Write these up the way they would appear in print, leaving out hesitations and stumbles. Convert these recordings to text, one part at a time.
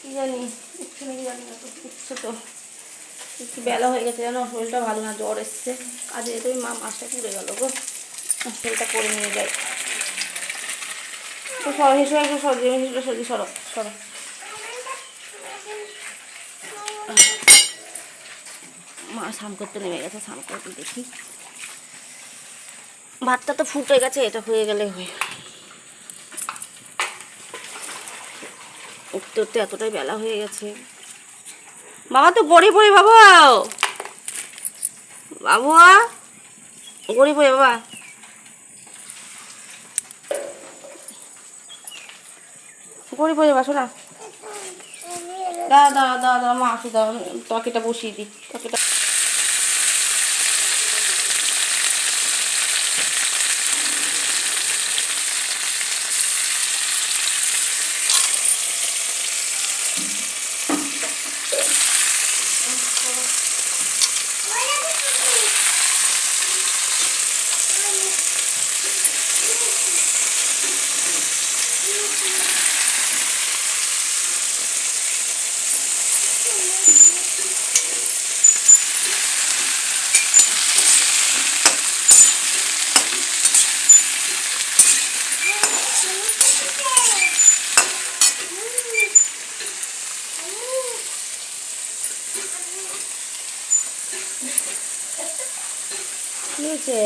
কি জানি উঠছে নাকি জানি না, তো উঠছে তো। একটু বেলা হয়ে গেছে জানো, শরীরটা ভালো না, জ্বর এসছে। কাজে যেতেই মা মাছটা পুড়ে গেল গো, শরীরটা করে নিয়ে যায়। তো সর হেসে একটু সর্দি সরো সরো। মা স্নান করতে নেমে গেছে, স্নান করতে দেখি। ভাতটা তো ফুটে গেছে, এটা হয়ে গেলে হয়। উঠতে উঠতে এতটাই বেলা হয়ে গেছে। বাবা তো গড়ি পড়ি বাবু, বাবুয়া গড়ি পড়ি বাবা। গড়ি পড়ি বাসো না, দাঁড়া দাঁড়া দাঁড়া দাঁড়া, মা আসি, দাঁড়া তরকারিটা বসিয়ে দিই, তরকারিটা। কি হয়েছে?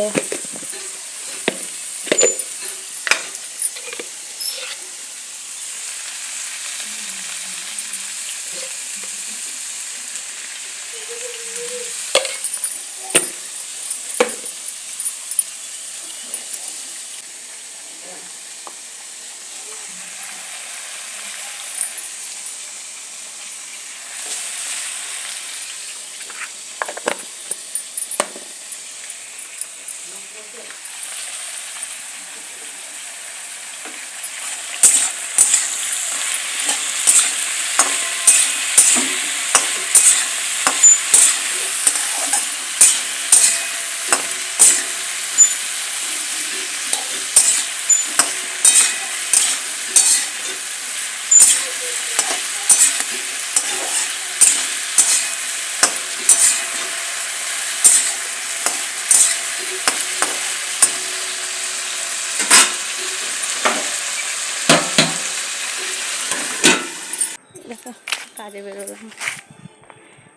দেখো কাজে বেরোলাম,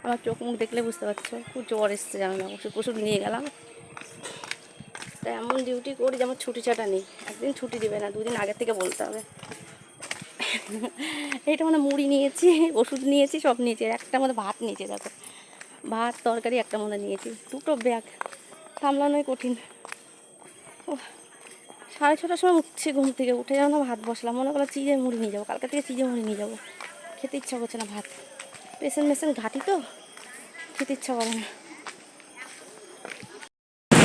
আমার চোখ মুখ দেখলে বুঝতে পারছো খুব জ্বর এসছে, জানো না, ওষুধ ওষুধ নিয়ে গেলাম। তা এমন ডিউটি করি যে আমার ছুটি ছাটা নেই, একদিন ছুটি দেবে না, দুদিন আগের থেকে বলতে হবে। এইটা মানে মুড়ি নিয়েছি, ওষুধ নিয়েছি, সব নিয়েছি, একটা মধ্যে ভাত নিয়েছি, দেখো ভাত তরকারি একটা মধ্যে নিয়েছি, দুটো ব্যাগ সামলানোই কঠিন। ও 6:30টার সময় উঠছি ঘুম থেকে, উঠে যাবো না, ভাত বসলাম, মনে করলাম চিজে মুড়ি নিয়ে যাবো, কালকে থেকে চিজে মুড়ি নিয়ে যাবো, খেতে ইচ্ছা করছে না ভাত, পেশেন্ট ঘাটি তো খেতে ইচ্ছা করে না।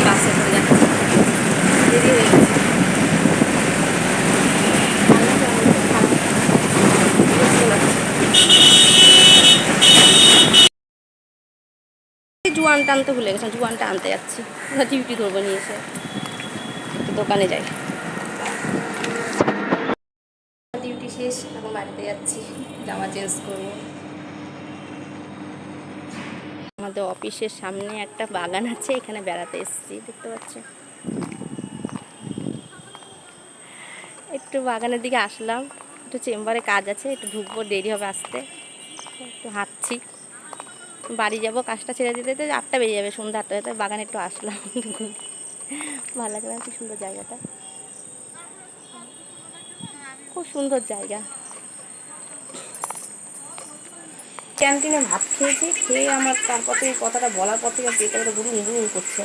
বাসে করে যাচ্ছে, দেরি হয়ে গেছে। জোয়ানটা আনতে ভুলে গেছিলাম, জোয়ানটা আনতে যাচ্ছি, ডিউটি ধরবো নিয়ে এসে দোকানে যাই। ডিউটি শেষ, এখন বাড়িতে যাচ্ছি, জামা চেঞ্জ করবো। আমাদের অফিসের সামনে একটা বাগান আছে, এখানে বেড়াতে এসেছি, দেখতে পাচ্ছ, একটু বাগানের দিকে আসলাম, একটু চেম্বারে কাজ আছে, একটু ঢুকবো, দেরি হবে আসতে, একটু হাঁটছি, বাড়ি যাব, কাজটা ছেড়ে দিতে 8টা বেজে যাবে, সন্ধ্যা 8টা, তাই বাগানে একটু আসলাম। ভালো লাগে না, কি সুন্দর জায়গাটা, খুব সুন্দর জায়গা। ক্যান্টিনে ভাত খেয়েছি, খেয়ে আমার তারপর থেকে কথাটা বলার পর থেকে পেটে গুরুম গুরুম করছে।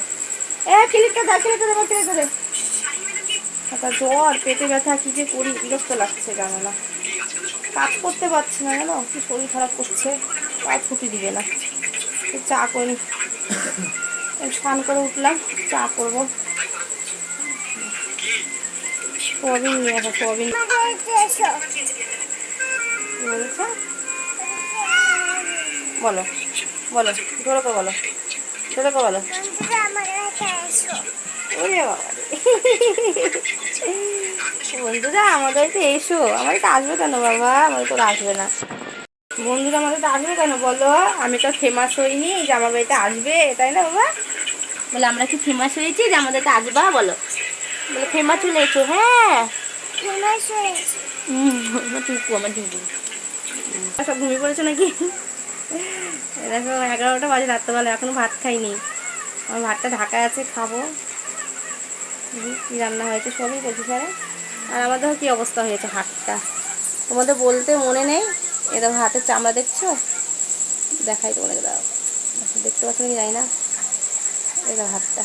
ফিলিপটা দে, একটা জ্বর, পেটে ব্যথা, কি যে করি, বিরক্ত লাগছে, জানো না, কাজ করতে পারছি না, জানো কি শরীর খারাপ করছে, কাজ ছুটি দিবে না। চা করি, স্নান করে উঠলাম, চা করবো, সোয়াবিন নিয়ে আসো, সোয়াবিন বলেছে, বলো বলো, ধরে করে বলো, ধরে করে বলো, ওরে বাবা বন্ধুরা আমাদের তো এসো, আমাদের তো আসবে কেন বাবা, আমাদের তো আসবে না। বন্ধুরা আমাদের তো আসবে কেন বলো, আমি তো ফেমাস হইনি যে আমার বাড়িতে আসবে, তাই না বাবা? বলে আমরা কি ফেমাস হয়েছি যে আমাদের তো আসবা বলো? বলে ফেমাস চলে এসো। হ্যাঁ ফেমাস হয়েছে। আমার টুকু, আমার টুকু সব ঘুমিয়ে পড়েছো নাকি? দেখো 11টা বাজে রাত্রেবেলা, এখনো ভাত খাইনি। আমার ভাতটা ঢাকা আছে, খাবো। কি রান্না হয়েছে সবই বলছি স্যার। আর আমাদের কি অবস্থা হয়েছে হাতটা, তোমাদের বলতে মনে নেই। এ দেখো হাতের চামড়া দেখছো, দেখাই তোমাদের, দাও দেখতে পাচ্ছ নাকি জানি না। এই দেখো হাতটা,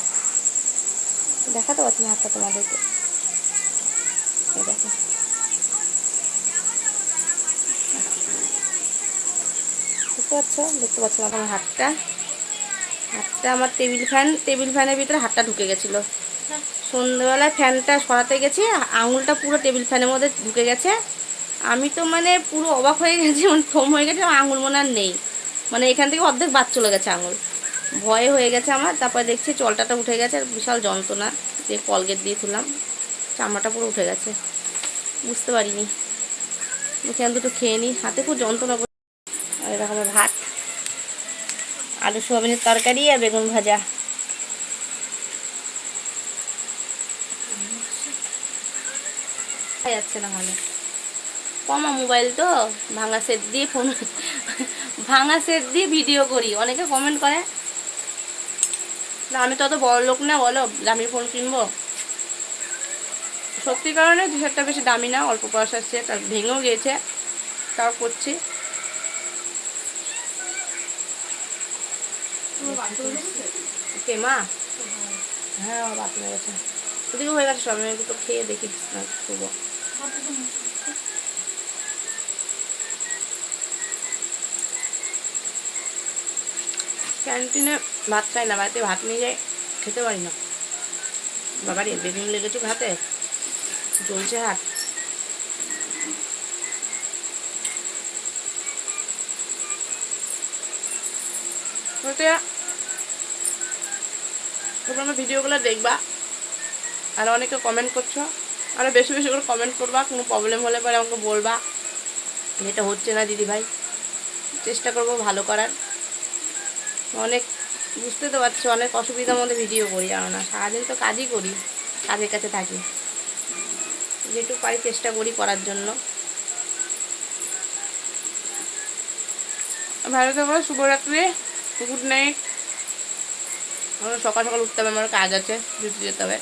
দেখাতে পারছি না হাতটা তোমাদেরকে। এই দেখো, দেখতে পাচ্ছ? দেখতে পাচ্ছ না আমার হাতটা? হাতটা আমার টেবিল ফ্যানের ভিতরে হাতটা ঢুকে গেছিলো। সন্ধ্যেবেলায় ফ্যানটা সরাতে গেছি, আঙুলটা পুরো টেবিল ফ্যানের মধ্যে ঢুকে গেছে। আমি তো মানে পুরো অবাক হয়ে গেছি, মানে থম হয়ে গেছে, আঙুল মনে আর নেই, মানে এখান থেকে অর্ধেক বাদ চলে গেছে আঙুল। ভয়ে হয়ে গেছে আমার। তারপরে দেখছি চলটাটা উঠে গেছে, আর বিশাল যন্ত্রণা। দিয়ে কলগেট দিয়ে তুললাম, চামড়াটা পুরো উঠে গেছে, বুঝতে পারিনি। এখান দুটো খেয়ে নিই, হাতে খুব যন্ত্রণা করে। আর এরকম ভাত, আলু সোয়াবিনের তরকারি আর বেগুন ভাজা। যাচ্ছে না ভালো, কমা মোবাইল তো, ভাঙা সেট দিয়ে ফোন, ভাঙা সেট দিয়ে ভিডিও করি। অনেকে কমেন্ট করে না আমি তত বড় লোক না, বলো দামি ফোন কিনবো। সত্যি কারণে টি শার্টটা বেশি দামি না, অল্প পয়সার সেট, আর ভেঙেও গিয়েছে, তাও করছি। কে মা? হ্যাঁ আমার বাথরুমে গেছে, ওদিকে হয়ে গেছে সব। আমি তো খেয়ে দেখি না শুবো। ক্যান্টিনে ভাত খাই না, বাড়িতে ভাত নিয়ে যাই, খেতে পারি না। বাবারে বেগুন লেগেছে হাতে, জ্বলছে হাত। তোমরা আমার ভিডিওগুলো দেখবা, আর অনেকে কমেন্ট করছো, আরও বেশি বেশি করে কমেন্ট করবা। কোনো প্রবলেম হলে পরে আমাকে বলবা যেটা হচ্ছে না দিদিভাই, চেষ্টা করবো ভালো করার। অনেক বুঝতে তো পারছো, অনেক অসুবিধার মধ্যে ভিডিও করি, জানো না, সারাদিন তো কাজই করি, কাজের কাছে থাকি, যেটুকু পারি চেষ্টা করি করার জন্য। ভালো থাকো, শুভরাত্রি, গুড নাইট। আমার সকাল সকাল উঠতে হবে, আমার কাজ আছে, ডিউটি যেতে হবে।